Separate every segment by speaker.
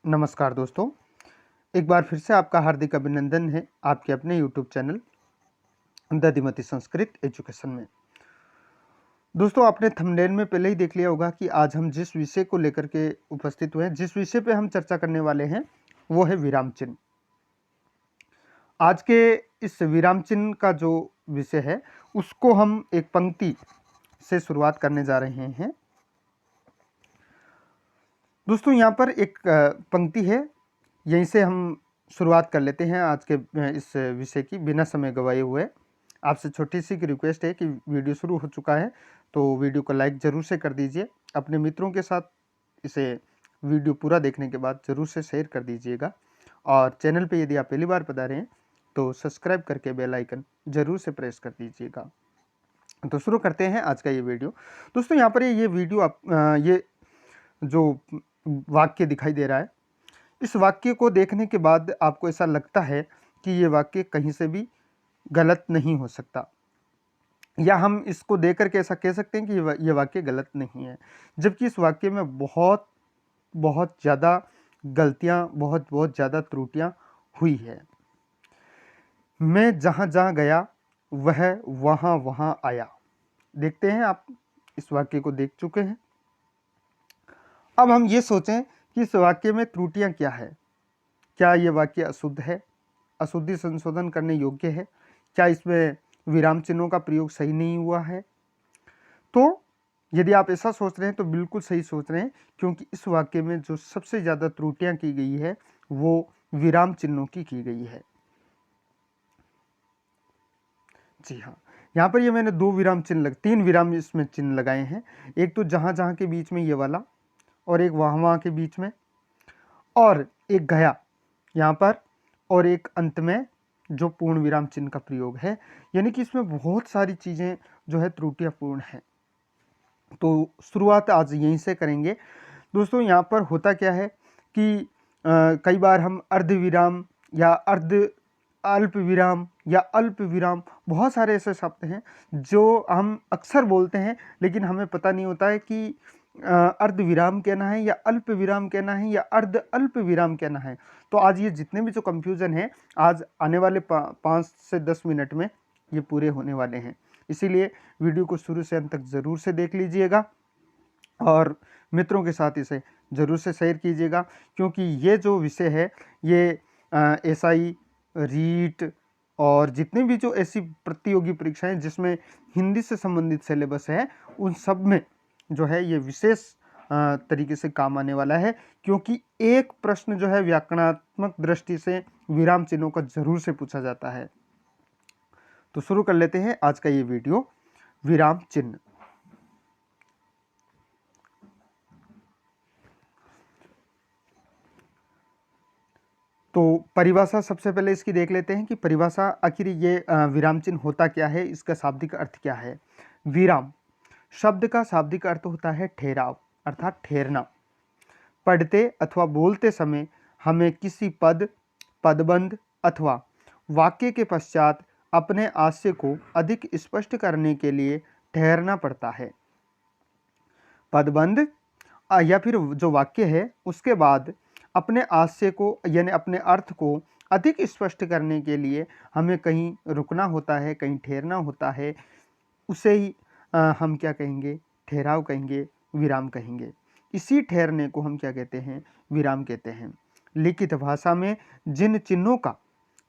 Speaker 1: नमस्कार दोस्तों, एक बार फिर से आपका हार्दिक अभिनंदन है आपके अपने YouTube channel Dadhimati Sanskrit education में। दोस्तों, आपने थंबनेल में पहले ही देख लिया होगा कि आज हम जिस विषय को लेकर के उपस्थित हुए हैं, जिस विषय पे हम चर्चा करने वाले हैं, वो है विराम चिन्ह। आज के इस विराम चिन्ह का जो विषय है, उसको हम एक पंक्ति से शुरुआत करने जा रहे हैं। दोस्तों, यहाँ पर एक पंक्ति है, यहीं से हम शुरुआत कर लेते हैं आज के इस विषय की बिना समय गवाए हुए। आपसे छोटी सी रिक्वेस्ट है कि वीडियो शुरू हो चुका है तो वीडियो को लाइक ज़रूर से कर दीजिए। अपने मित्रों के साथ इसे वीडियो पूरा देखने के बाद ज़रूर से शेयर कर दीजिएगा और चैनल पे यदि आप पहली बार पधारे हैं तो सब्सक्राइब करके बेल आइकन ज़रूर से प्रेस कर दीजिएगा। तो शुरू करते हैं आज का ये वीडियो। दोस्तों, यहाँ पर ये वीडियो आप ये जो वाक्य दिखाई दे रहा है, इस वाक्य को देखने के बाद आपको ऐसा लगता है कि ये वाक्य कहीं से भी गलत नहीं हो सकता, या हम इसको देख करके ऐसा कह सकते हैं कि ये वाक्य गलत नहीं है, जबकि इस वाक्य में बहुत बहुत ज़्यादा गलतियाँ, बहुत बहुत ज़्यादा त्रुटियाँ हुई है। मैं जहाँ जहाँ गया वह वहाँ वहाँ आया। देखते हैं, आप इस वाक्य को देख चुके हैं। अब हम ये सोचें कि इस वाक्य में त्रुटियां क्या है। क्या ये वाक्य अशुद्ध है, अशुद्धि संशोधन करने योग्य है, क्या इसमें विराम चिन्हों का प्रयोग सही नहीं हुआ है? तो यदि आप ऐसा सोच रहे हैं तो बिल्कुल सही सोच रहे हैं, क्योंकि इस वाक्य में जो सबसे ज़्यादा त्रुटियां की गई है वो विराम चिन्हों की गई है। जी हाँ, यहाँ पर ये मैंने तीन विराम इसमें चिन्ह लगाए हैं। एक तो जहाँ जहाँ के बीच में ये वाला, और एक वहाँ वहाँ के बीच में, और एक गया यहाँ पर, और एक अंत में जो पूर्ण विराम चिन्ह का प्रयोग है। यानी कि इसमें बहुत सारी चीज़ें जो है त्रुटियापूर्ण हैं। तो शुरुआत आज यहीं से करेंगे। दोस्तों, यहाँ पर होता क्या है कि कई बार हम अर्ध विराम या अल्प विराम या अल्प विराम, बहुत सारे ऐसे शब्द हैं जो हम अक्सर बोलते हैं, लेकिन हमें पता नहीं होता है कि अर्ध विराम कहना है या अल्प विराम कहना है या अर्ध अल्प विराम कहना है। तो आज ये जितने भी जो कंफ्यूजन है, आज आने वाले 5 से 10 मिनट में ये पूरे होने वाले हैं। इसीलिए वीडियो को शुरू से अंत तक ज़रूर से देख लीजिएगा और मित्रों के साथ इसे ज़रूर से शेयर कीजिएगा, क्योंकि ये जो विषय है ये एसआई, रीट और जितने भी जो ऐसी प्रतियोगी परीक्षाएं जिसमें हिंदी से संबंधित सिलेबस है, उन सब में जो है ये विशेष तरीके से काम आने वाला है, क्योंकि एक प्रश्न जो है व्याकरणात्मक दृष्टि से विराम चिन्हों का ज़रूर से पूछा जाता है। तो शुरू कर लेते हैं आज का ये वीडियो, विराम चिन्ह। तो परिभाषा सबसे पहले इसकी देख लेते हैं कि परिभाषा आखिर ये विराम चिन्ह होता क्या है, इसका शाब्दिक अर्थ क्या है। विराम शब्द का शाब्दिक अर्थ होता है ठहराव, अर्थात ठहरना। पढ़ते अथवा बोलते समय हमें किसी पद, पदबंध अथवा वाक्य के पश्चात अपने आशय को अधिक स्पष्ट करने के लिए ठहरना पड़ता है। पदबंध या फिर जो वाक्य है उसके बाद अपने आशय को यानी अपने अर्थ को अधिक स्पष्ट करने के लिए हमें कहीं रुकना होता है, कहीं ठहरना होता है। उसे ही हम क्या कहेंगे, ठहराव कहेंगे, विराम कहेंगे। इसी ठहरने को हम क्या कहते हैं, विराम कहते हैं। लिखित भाषा में जिन चिन्हों का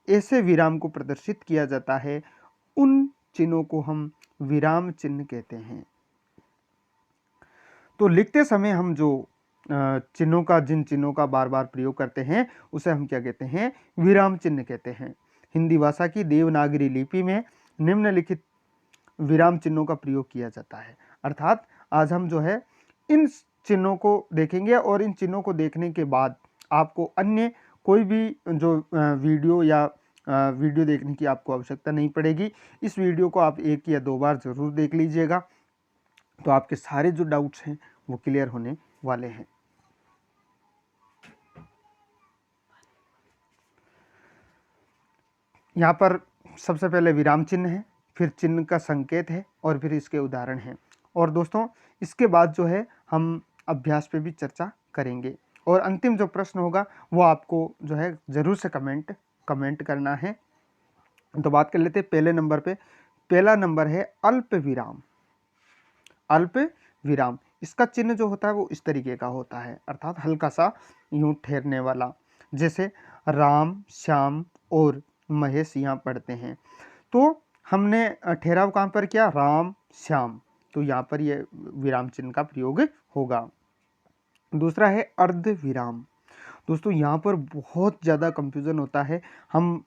Speaker 1: ऐसे विराम को प्रदर्शित किया जाता है, उन चिन्हों को हम विराम चिन्ह कहते हैं। तो लिखते समय हम जो जिन चिन्हों का बार बार प्रयोग करते हैं उसे हम क्या कहते हैं, विराम चिन्ह कहते हैं। हिंदी भाषा की देवनागरी लिपि में निम्नलिखित विराम चिन्हों का प्रयोग किया जाता है। अर्थात आज हम जो है इन चिन्हों को देखेंगे और इन चिन्हों को देखने के बाद आपको अन्य कोई भी जो वीडियो देखने की आपको आवश्यकता नहीं पड़ेगी। इस वीडियो को आप 1 या 2 बार ज़रूर देख लीजिएगा, तो आपके सारे जो डाउट्स हैं वो क्लियर होने वाले हैं। यहाँ पर सबसे पहले विराम चिन्ह है, फिर चिन्ह का संकेत है और फिर इसके उदाहरण हैं। और दोस्तों, इसके बाद जो है हम अभ्यास पे भी चर्चा करेंगे और अंतिम जो प्रश्न होगा वो आपको जो है ज़रूर से कमेंट करना है। तो बात कर लेते हैं पहले नंबर पे। पहला नंबर है अल्प विराम। अल्प विराम, इसका चिन्ह जो होता है वो इस तरीके का होता है, अर्थात हल्का सा यूं ठहरने वाला, जैसे राम, श्याम और महेश यहाँ पढ़ते हैं। तो हमने ठहराव कहाँ पर किया, राम श्याम, तो यहाँ पर ये विराम चिन्ह का प्रयोग होगा। दूसरा है अर्ध विराम। दोस्तों यहाँ पर बहुत ज़्यादा कंफ्यूजन होता है। हम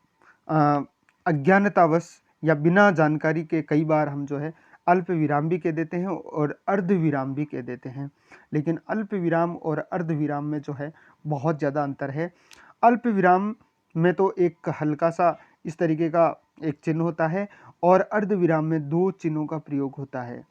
Speaker 1: अज्ञानतावश या बिना जानकारी के कई बार हम जो है अल्प विराम भी कह देते हैं और अर्ध विराम भी कह देते हैं, लेकिन अल्प विराम और अर्ध विराम में जो है बहुत ज़्यादा अंतर है। अल्प विराम में तो एक हल्का सा इस तरीके का एक चिन्ह होता है और अर्ध विराम में दो चिन्हों का प्रयोग होता है।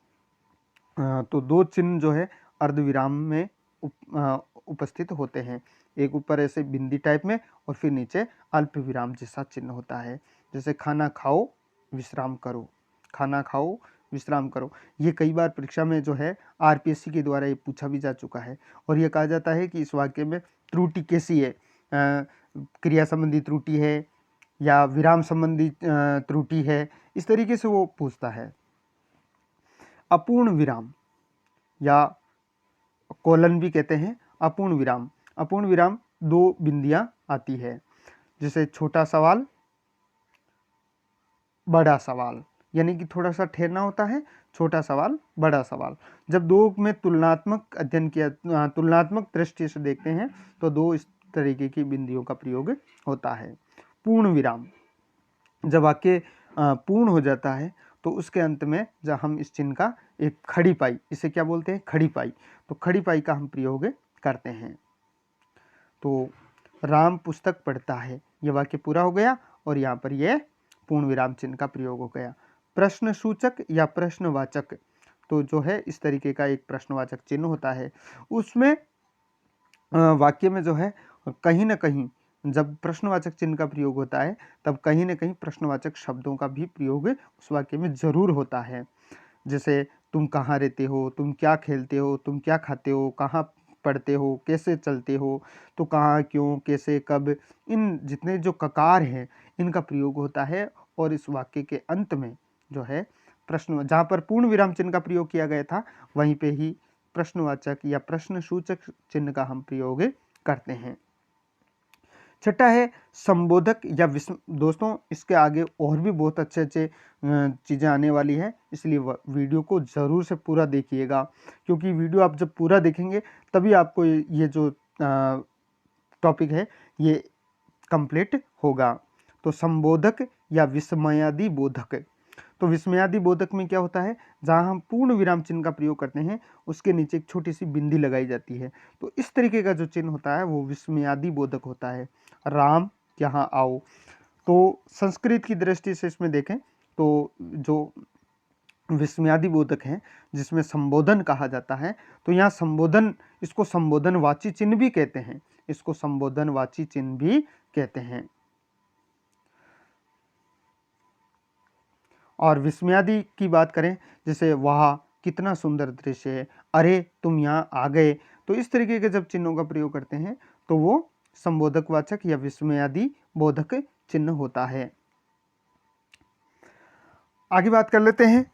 Speaker 1: तो दो चिन्ह जो है अर्ध विराम में उपस्थित होते हैं, एक ऊपर ऐसे बिंदी टाइप में और फिर नीचे अल्प विराम जैसा चिन्ह होता है, जैसे खाना खाओ विश्राम करो, खाना खाओ विश्राम करो। ये कई बार परीक्षा में जो है आरपीएससी के द्वारा ये पूछा भी जा चुका है और ये कहा जाता है कि इस वाक्य में त्रुटि कैसी है, क्रिया संबंधी त्रुटि है या विराम संबंधी त्रुटि है, इस तरीके से वो पूछता है। अपूर्ण विराम या कोलन भी कहते हैं अपूर्ण विराम। अपूर्ण विराम दो बिंदियां आती है, जैसे छोटा सवाल बड़ा सवाल, यानी कि थोड़ा सा ठहरना होता है, छोटा सवाल बड़ा सवाल। जब दो में तुलनात्मक अध्ययन किया, तुलनात्मक दृष्टि से देखते हैं तो दो इस तरीके की बिंदियों का प्रयोग होता है। पूर्ण विराम, जब वाक्य पूर्ण हो जाता है तो उसके अंत में जब हम इस चिन्ह का एक खड़ी पाई, इसे क्या बोलते हैं, खड़ी पाई, तो खड़ी पाई का हम प्रयोग करते हैं। तो राम पुस्तक पढ़ता है, यह वाक्य पूरा हो गया और यहाँ पर यह पूर्ण विराम चिन्ह का प्रयोग हो गया। प्रश्न सूचक या प्रश्नवाचक, तो जो है इस तरीके का एक प्रश्नवाचक चिन्ह होता है, उसमें वाक्य में जो है कहीं ना कहीं जब प्रश्नवाचक चिन्ह का प्रयोग होता है तब कहीं ना कहीं प्रश्नवाचक शब्दों का भी प्रयोग उस वाक्य में जरूर होता है। जैसे तुम कहाँ रहते हो, तुम क्या खेलते हो, तुम क्या खाते हो, कहाँ पढ़ते हो, कैसे चलते हो, तो कहाँ, क्यों, कैसे, कब, इन जितने जो ककार हैं इनका प्रयोग होता है। और इस वाक्य के अंत में जो है प्रश्न, जहाँ पर पूर्ण विराम चिन्ह का प्रयोग किया गया था वहीं पे ही प्रश्नवाचक या प्रश्न सूचक चिन्ह का हम प्रयोग करते हैं। छठा है संबोधक या दोस्तों इसके आगे और भी बहुत अच्छे चीज़ें आने वाली है, इसलिए वीडियो को ज़रूर से पूरा देखिएगा, क्योंकि वीडियो आप जब पूरा देखेंगे तभी आपको ये जो टॉपिक है ये कंप्लीट होगा। तो संबोधक या विस्मयादि बोधक, तो विस्मयादि बोधक में क्या होता है, जहाँ हम पूर्ण विराम चिन्ह का प्रयोग करते हैं उसके नीचे एक छोटी सी बिंदी लगाई जाती है, तो इस तरीके का जो चिन्ह होता है वो विस्मयादि बोधक होता है। राम यहाँ आओ, तो संस्कृत की दृष्टि से इसमें देखें तो जो विस्मयादि बोधक हैं जिसमें संबोधन कहा जाता है, तो यहाँ संबोधन, इसको संबोधनवाची चिन्ह भी कहते हैं, इसको संबोधनवाची चिन्ह भी कहते हैं। और विस्मयादि की बात करें, जैसे वाह कितना सुंदर दृश्य है, अरे तुम यहाँ आ गए, तो इस तरीके के जब चिन्हों का प्रयोग करते हैं तो वो संबोधकवाचक या विस्मयादि बोधक चिन्ह होता है। आगे बात कर लेते हैं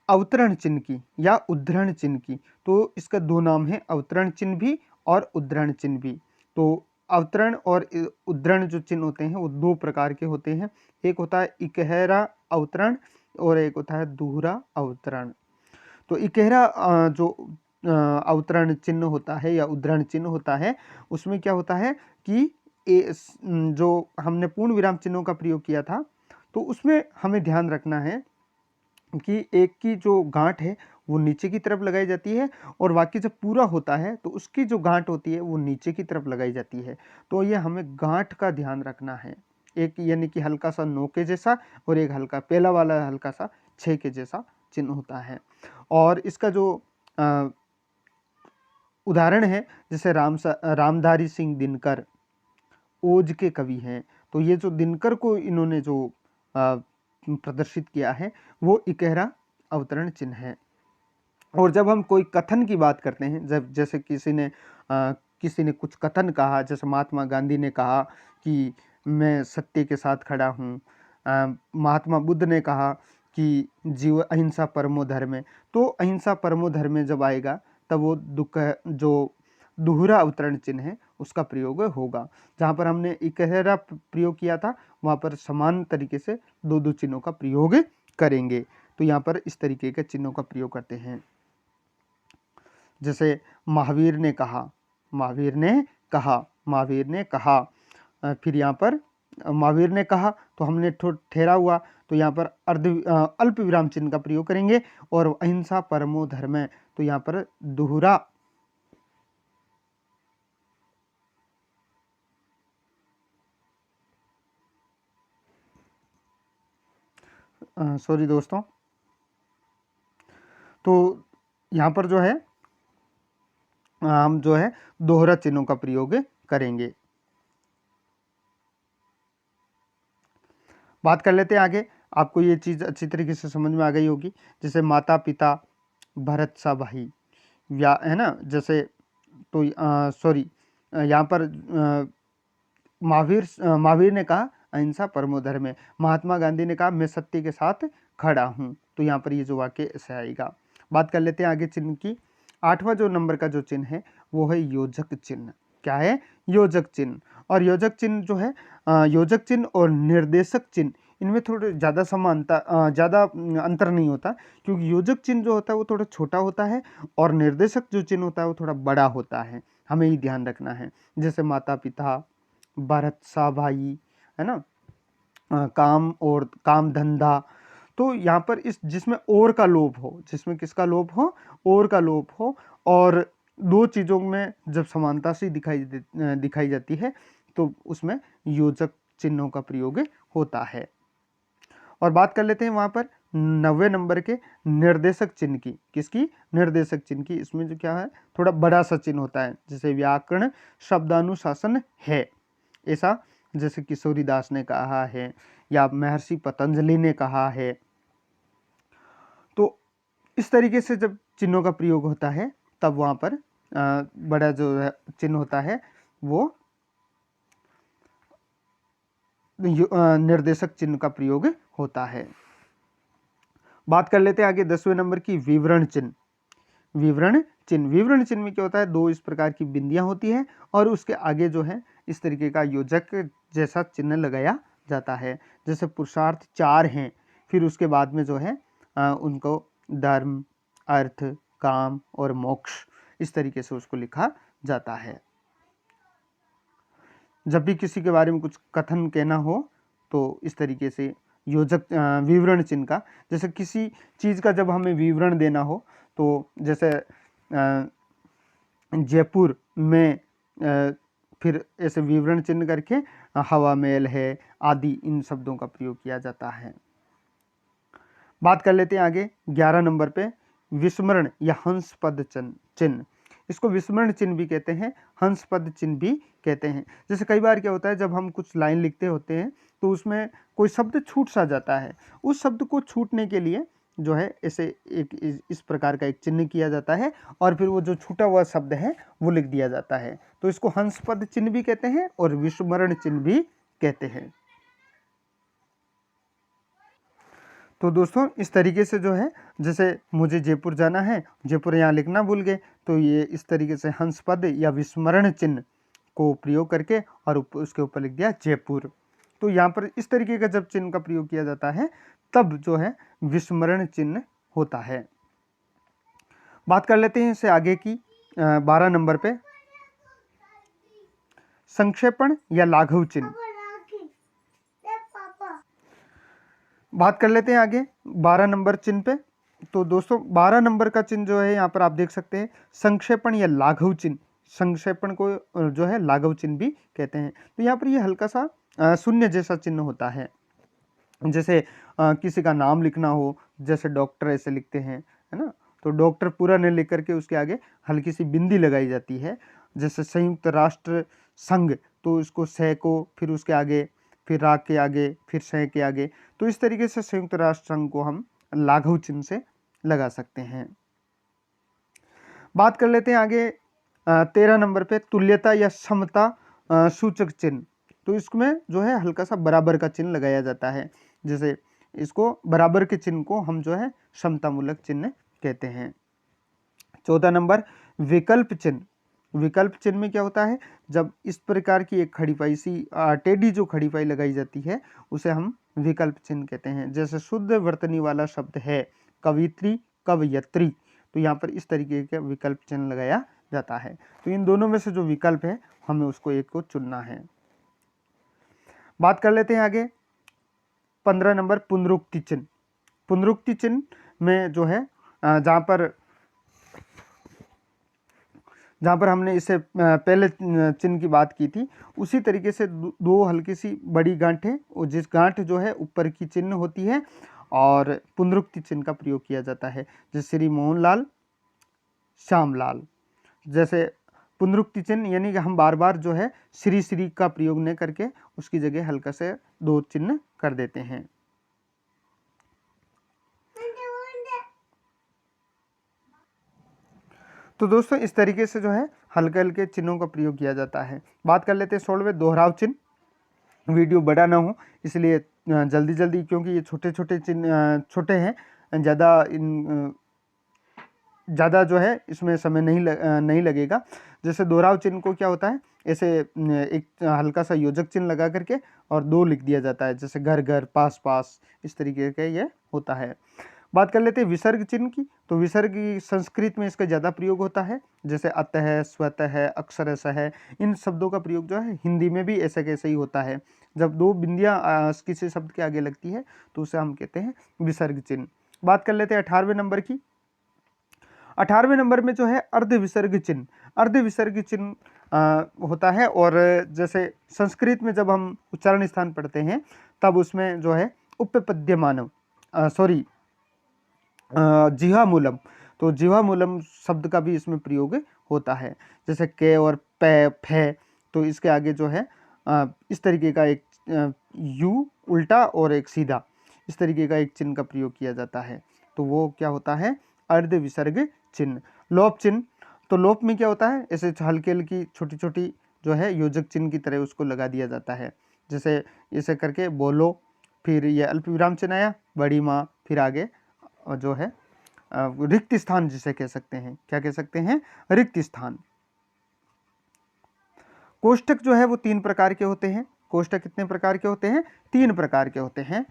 Speaker 1: अवतरण चिन्ह की या उद्धरण चिन्ह की। तो इसका दो नाम है, अवतरण चिन्ह भी और उद्धरण चिन्ह भी। तो अवतरण और उद्धरण जो चिन्ह होते हैं वो दो प्रकार के होते हैं, एक होता है इकहरा अवतरण और एक होता है दोहरा अवतरण। तो इकहरा जो अवतरण चिन्ह होता है या उद्धरण चिन्ह होता है, उसमें क्या होता है कि जो हमने पूर्ण विराम चिन्हों का प्रयोग किया था तो उसमें हमें ध्यान रखना है कि एक की जो गांठ है वो नीचे की तरफ लगाई जाती है और वाक्य जब पूरा होता है तो उसकी जो गांठ होती है वो नीचे की तरफ लगाई जाती है। तो ये हमें गांठ का ध्यान रखना है, एक यानी कि हल्का सा नो के जैसा और एक हल्का पहला वाला हल्का सा 6 के जैसा चिन्ह होता है। और इसका जो उदाहरण है, जैसे रामधारी सिंह दिनकर ओज के कवि हैं, तो ये जो दिनकर को इन्होंने जो प्रदर्शित किया है वो इकहरा अवतरण चिन्ह है। और जब हम कोई कथन की बात करते हैं, जब जैसे किसी ने किसी ने कुछ कथन कहा, जैसे महात्मा गांधी ने कहा कि मैं सत्य के साथ खड़ा हूँ, महात्मा बुद्ध ने कहा कि जीव अहिंसा परमो धर्म। तो अहिंसा परमो धर्म जब आएगा तब वो दुख जो दोहरा अवतरण चिन्ह है उसका प्रयोग होगा। जहाँ पर हमने इकहरा प्रयोग किया था वहाँ पर समान तरीके से दो दो चिन्हों का प्रयोग करेंगे। तो यहाँ पर इस तरीके के चिन्हों का प्रयोग करते हैं। जैसे महावीर ने कहा, महावीर ने कहा, महावीर ने कहा। फिर यहाँ पर महावीर ने कहा तो हमने ठहरा हुआ, तो यहाँ पर अल्प विराम चिन्ह का प्रयोग करेंगे। और अहिंसा परमो धर्म, तो यहाँ पर दोहरा सॉरी दोस्तों, तो यहाँ पर जो है हम जो है दोहरा चिन्हों का प्रयोग करेंगे। बात कर लेते हैं आगे। आपको ये चीज़ अच्छी तरीके से समझ में आ गई होगी। जैसे माता पिता भरत सा भाई, या है ना, जैसे तो सॉरी यहाँ पर महावीर ने कहा अहिंसा परमो धर्म है, महात्मा गांधी ने कहा मैं सत्य के साथ खड़ा हूँ। तो यहाँ पर ये जो वाक्य ऐसे आएगा। बात कर लेते हैं आगे चिन्ह की। 8वां जो नंबर का जो चिन्ह है वो है योजक चिन्ह। क्या है? योजक चिन्ह। और योजक चिन्ह जो है, योजक चिन्ह और निर्देशक चिन्ह, इनमें थोड़े ज़्यादा समानता, ज़्यादा अंतर नहीं होता, क्योंकि योजक चिन्ह जो होता है वो थोड़ा छोटा होता है और निर्देशक जो चिन्ह होता है वो थोड़ा बड़ा होता है। हमें ही ध्यान रखना है। जैसे माता पिता, भरत सा भाई, है ना, काम और काम धंधा। तो यहाँ पर इस जिसमें और का लोप हो, जिसमें किसका लोप हो? और का लोप हो, और दो चीज़ों में जब समानता सी दिखाई जाती है तो उसमें योजक चिन्हों का प्रयोग होता है। और बात कर लेते हैं वहाँ पर 90 नंबर के निर्देशक चिन्ह की। किसकी? निर्देशक चिन्ह की। इसमें जो क्या है, थोड़ा बड़ा सा चिन्ह होता है। जैसे व्याकरण शब्दानुशासन है, ऐसा जैसे किशोरीदास ने कहा है या महर्षि पतंजलि ने कहा है। तो इस तरीके से जब चिन्हों का प्रयोग होता है तब वहाँ पर बड़ा जो चिन्ह होता है वो निर्देशक चिन्ह का प्रयोग होता है। बात कर लेते हैं आगे 10वें नंबर की विवरण चिन्ह। विवरण चिन्ह, विवरण चिन्ह में क्या होता है, दो इस प्रकार की बिंदियां होती है और उसके आगे जो है इस तरीके का योजक जैसा चिन्ह लगाया जाता है। जैसे पुरुषार्थ 4 हैं, फिर उसके बाद में जो है उनको धर्म, अर्थ, काम और मोक्ष, इस तरीके से उसको लिखा जाता है। जब भी किसी के बारे में कुछ कथन कहना हो तो इस तरीके से योजक विवरण चिन्ह का, जैसे किसी चीज़ का जब हमें विवरण देना हो तो जैसे जयपुर में फिर ऐसे विवरण चिन्ह करके हवा महल है आदि इन शब्दों का प्रयोग किया जाता है। बात कर लेते हैं आगे 11 नंबर पे विस्मरण या हंस पद चिन्ह। इसको विस्मरण चिन्ह भी कहते हैं, हंस पद चिन्ह भी कहते हैं। जैसे कई बार क्या होता है, जब हम कुछ लाइन लिखते होते हैं तो उसमें कोई शब्द छूट सा जाता है। उस शब्द को छूटने के लिए जो है ऐसे एक इस प्रकार का एक चिन्ह किया जाता है और फिर वो जो छूटा हुआ शब्द है वो लिख दिया जाता है। तो इसको हंस पद चिन्ह भी कहते हैं और विस्मरण चिन्ह भी कहते हैं। तो दोस्तों इस तरीके से जो है, जैसे मुझे जयपुर जाना है, जयपुर यहाँ लिखना भूल गए, तो ये इस तरीके से हंस पद या विस्मरण चिन्ह को प्रयोग करके और उसके ऊपर लिख दिया जयपुर। तो यहाँ पर इस तरीके का जब चिन्ह का प्रयोग किया जाता है तब जो है विस्मरण चिन्ह होता है। बात कर लेते हैं इससे आगे की 12 नंबर पे संक्षेपण या लाघव चिन्ह। बात कर लेते हैं आगे 12 नंबर चिन्ह पे। तो दोस्तों 12 नंबर का चिन्ह जो है यहाँ पर आप देख सकते हैं संक्षेपण या लाघव चिन्ह। संक्षेपण को जो है लाघव चिन्ह भी कहते हैं। तो यहाँ पर ये हल्का सा शून्य जैसा चिन्ह होता है। जैसे किसी का नाम लिखना हो, जैसे डॉक्टर ऐसे लिखते हैं, है ना, तो डॉक्टर पूरा नहीं लिख करके उसके आगे हल्की सी बिंदी लगाई जाती है। जैसे संयुक्त राष्ट्र संघ, तो इसको स को फिर उसके आगे, फिर रा के आगे, फिर स के आगे। तो इस तरीके से संयुक्त राष्ट्र संघ को हम लाघव चिन्ह से लगा सकते हैं। बात कर लेते हैं आगे 13 नंबर पे तुल्यता या समता सूचक चिन्ह, तो इसमें जो है हल्का सा बराबर का चिन्ह लगाया जाता है। जैसे इसको बराबर के चिन्ह को हम जो है समतामूलक चिन्ह कहते हैं। 14 नंबर विकल्प चिन्ह। विकल्प चिन्ह में क्या होता है, जब इस प्रकार की एक खड़ीपाई सी टेढ़ी जो खड़ीपाई लगाई जाती है उसे हम विकल्प चिन्ह कहते हैं। जैसे शुद्ध वर्तनी वाला शब्द है कवित्री कवयत्री, तो यहाँ पर इस तरीके का विकल्प चिन्ह लगाया जाता है। तो इन दोनों में से जो विकल्प है हमें उसको एक को चुनना है। बात कर लेते हैं आगे 15 नंबर पुनरुक्ति चिन्ह। पुनरुक्ति चिन्ह में जो है जहाँ पर हमने इससे पहले चिन्ह की बात की थी, उसी तरीके से दो हल्की सी बड़ी गांठें और जिस गांठ जो है ऊपर की चिन्ह होती है और पुनरुक्ति चिन्ह का प्रयोग किया जाता है। जैसे श्री मोहनलाल श्यामलाल, जैसे पुनरुक्ति चिन्ह यानी कि हम बार बार जो है श्री श्री का प्रयोग न करके उसकी जगह हल्का से दो चिन्ह कर देते हैं। तो दोस्तों इस तरीके से जो है हल्के हल्के चिन्हों का प्रयोग किया जाता है। बात कर लेते हैं 16वें दोहराव चिन्ह। वीडियो बड़ा ना हो इसलिए जल्दी जल्दी, क्योंकि ये छोटे छोटे चिन्ह छोटे हैं, ज़्यादा जो है इसमें समय नहीं लगेगा। जैसे दोहराव चिन्ह को क्या होता है, ऐसे एक हल्का सा योजक चिन्ह लगा करके और दो लिख दिया जाता है, जैसे घर घर पास पास, इस तरीके का ये होता है। बात कर लेते हैं विसर्ग चिन्ह की। तो विसर्ग संस्कृत में इसका ज़्यादा प्रयोग होता है, जैसे अतः स्वतः अक्षरशः, इन शब्दों का प्रयोग जो है हिंदी में भी ऐसे कैसे ही होता है। जब दो बिंदियाँ किसी शब्द के आगे लगती है तो उसे हम कहते हैं विसर्ग चिन्ह। बात कर लेते हैं 18वें नंबर की। 18वें नंबर में जो है अर्ध विसर्ग चिन्ह। अर्ध विसर्ग चिन्ह होता है, और जैसे संस्कृत में जब हम उच्चारण स्थान पढ़ते हैं तब उसमें जो है उपपद्यमानम जिह्वामूलम, तो जिह्वामूलम शब्द का भी इसमें प्रयोग होता है। जैसे के और पे फे, तो इसके आगे जो है इस तरीके का एक यू उल्टा और एक सीधा, इस तरीके का एक चिन्ह का प्रयोग किया जाता है। तो वो क्या होता है, अर्ध विसर्ग चिन्ह। लोप चिन्ह, तो लोप में क्या होता है, ऐसे हल्की हल्की छोटी छोटी जो है योजक चिन्ह की तरह उसको लगा दिया जाता है। जैसे इसे करके बोलो, फिर ये अल्प विराम चिन्ह आया, बड़ी माँ, फिर आगे जो है रिक्त स्थान जिसे कह सकते हैं, क्या कह सकते हैं, रिक्त स्थान। कोष्ठक जो है वो 3 प्रकार के होते हैं। कोष्ठक कितने प्रकार के होते हैं, 3 प्रकार के होते हैं।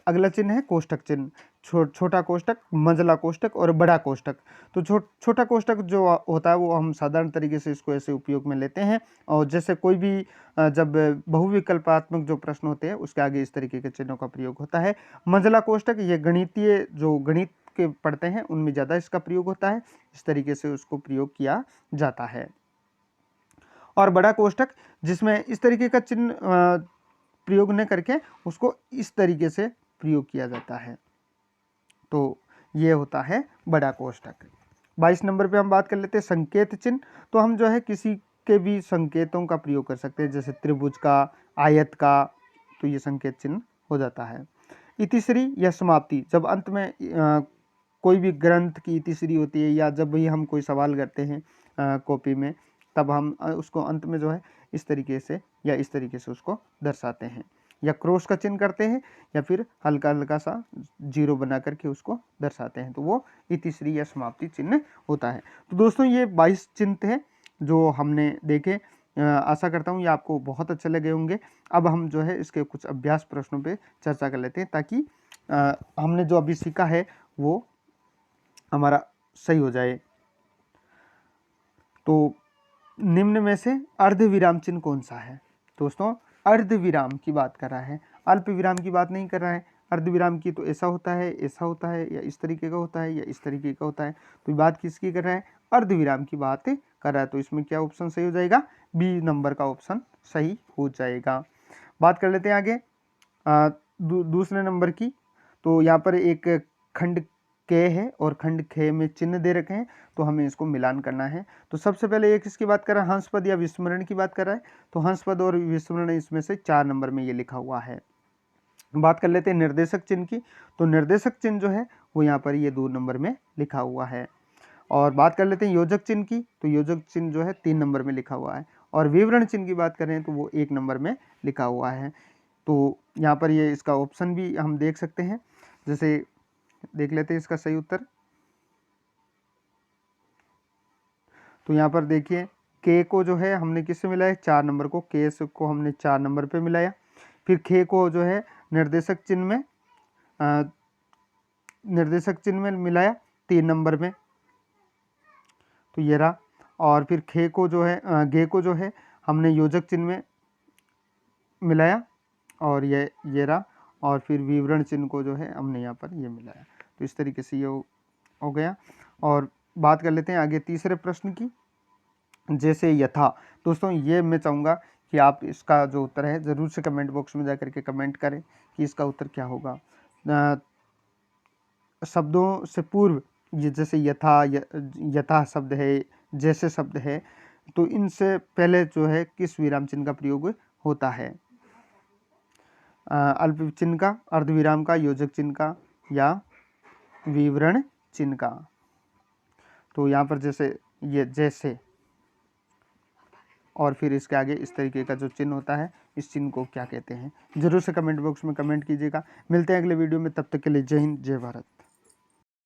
Speaker 1: अगला चिन्ह है कोष्ठक चिन्ह। छोटा कोष्ठक, मंझला कोष्ठक और बड़ा कोष्ठक। तो छोटा कोष्ठक जो होता है वो हम साधारण तरीके से इसको ऐसे उपयोग में लेते हैं, और जैसे कोई भी जब बहुविकल्पात्मक जो प्रश्न होते हैं उसके आगे इस तरीके के चिन्हों का प्रयोग होता है। मंझला कोष्ठक ये गणितीय जो गणित के पढ़ते हैं उनमें ज़्यादा इसका प्रयोग होता है, इस तरीके से उसको प्रयोग किया जाता है। और बड़ा कोष्ठक जिसमें इस तरीके का चिन्ह प्रयोग न करके उसको इस तरीके से प्रयोग किया जाता है, तो ये होता है बड़ा कोष्ठक। 22 नंबर पे हम बात कर लेते हैं संकेत चिन्ह। तो हम जो है किसी के भी संकेतों का प्रयोग कर सकते हैं, जैसे त्रिभुज का, आयत का, तो ये संकेत चिन्ह हो जाता है। इतिश्री या समाप्ति, जब अंत में कोई भी ग्रंथ की इतिश्री होती है, या जब भी हम कोई सवाल करते हैं कॉपी में, तब हम उसको अंत में जो है इस तरीके से या इस तरीके से उसको दर्शाते हैं, या क्रॉस का चिन्ह करते हैं, या फिर हल्का हल्का सा जीरो बना करके उसको दर्शाते हैं, तो वो इतिश्री या समाप्ति चिन्ह होता है। तो दोस्तों ये 22 चिन्ह हैं जो हमने देखे। आशा करता हूँ ये आपको बहुत अच्छे लगे होंगे। अब हम जो है इसके कुछ अभ्यास प्रश्नों पे चर्चा कर लेते हैं, ताकि हमने जो अभी सीखा है वो हमारा सही हो जाए। तो निम्न में से अर्ध विराम चिन्ह कौन सा है? दोस्तों अर्ध विराम की बात कर रहा है, अल्प विराम की बात नहीं कर रहा है। अर्ध विराम की तो ऐसा होता है, ऐसा होता है, या इस तरीके का होता है, या इस तरीके का होता है। तो बात किसकी कर रहा है? अर्ध विराम की बात कर रहा है। तो इसमें क्या ऑप्शन सही हो जाएगा? बी नंबर का ऑप्शन सही हो जाएगा। बात कर लेते हैं आगे दूसरे नंबर की। तो यहाँ पर एक खंड के है और खंड खे में चिन्ह दे रखे हैं, तो हमें इसको मिलान करना है। तो सबसे पहले ये किसकी बात कर रहा है? हंसपद या विस्मरण की बात कर रहा है। तो हंसपद और विस्मरण इसमें से 4 नंबर में ये लिखा हुआ है। बात कर लेते हैं निर्देशक चिन्ह की। तो निर्देशक चिन्ह जो है वो यहाँ पर ये 2 नंबर में लिखा हुआ है। और बात कर लेते हैं योजक चिन्ह की, तो योजक चिन्ह जो है 3 नंबर में लिखा हुआ है, और विवरण चिन्ह की बात करें तो वो 1 नंबर में लिखा हुआ है। तो यहाँ पर ये इसका ऑप्शन भी हम देख सकते हैं, जैसे देख लेते हैं इसका सही उत्तर। तो यहाँ पर देखिए के को जो है हमने किससे मिलाया, 4 नंबर को, के को हमने 4 नंबर पे मिलाया। फिर खे को जो है निर्देशक चिन्ह में मिलाया 3 नंबर में, तो ये रहा। और फिर खे को जो है गे को जो है हमने योजक चिन्ह में मिलाया, और ये रहा। और फिर विवरण चिन्ह को जो है हमने यहाँ पर ये मिलाया। तो इस तरीके से ये हो गया। और बात कर लेते हैं आगे तीसरे प्रश्न की, जैसे यथा। दोस्तों ये मैं चाहूँगा कि आप इसका जो उत्तर है ज़रूर से कमेंट बॉक्स में जाकर के कमेंट करें कि इसका उत्तर क्या होगा। शब्दों से पूर्व ये जैसे यथा शब्द है, जैसे शब्द है, तो इनसे पहले जो है किस विराम चिन्ह का प्रयोग होता है, अल्प चिन्ह का, अर्धविराम का, योजक चिन्ह का, या विवरण चिन्ह का। तो यहाँ पर जैसे ये जैसे, और फिर इसके आगे इस तरीके का जो चिन्ह होता है, इस चिन्ह को क्या कहते हैं, जरूर से कमेंट बॉक्स में कमेंट कीजिएगा। मिलते हैं अगले वीडियो में, तब तक के लिए जय हिंद, जय भारत।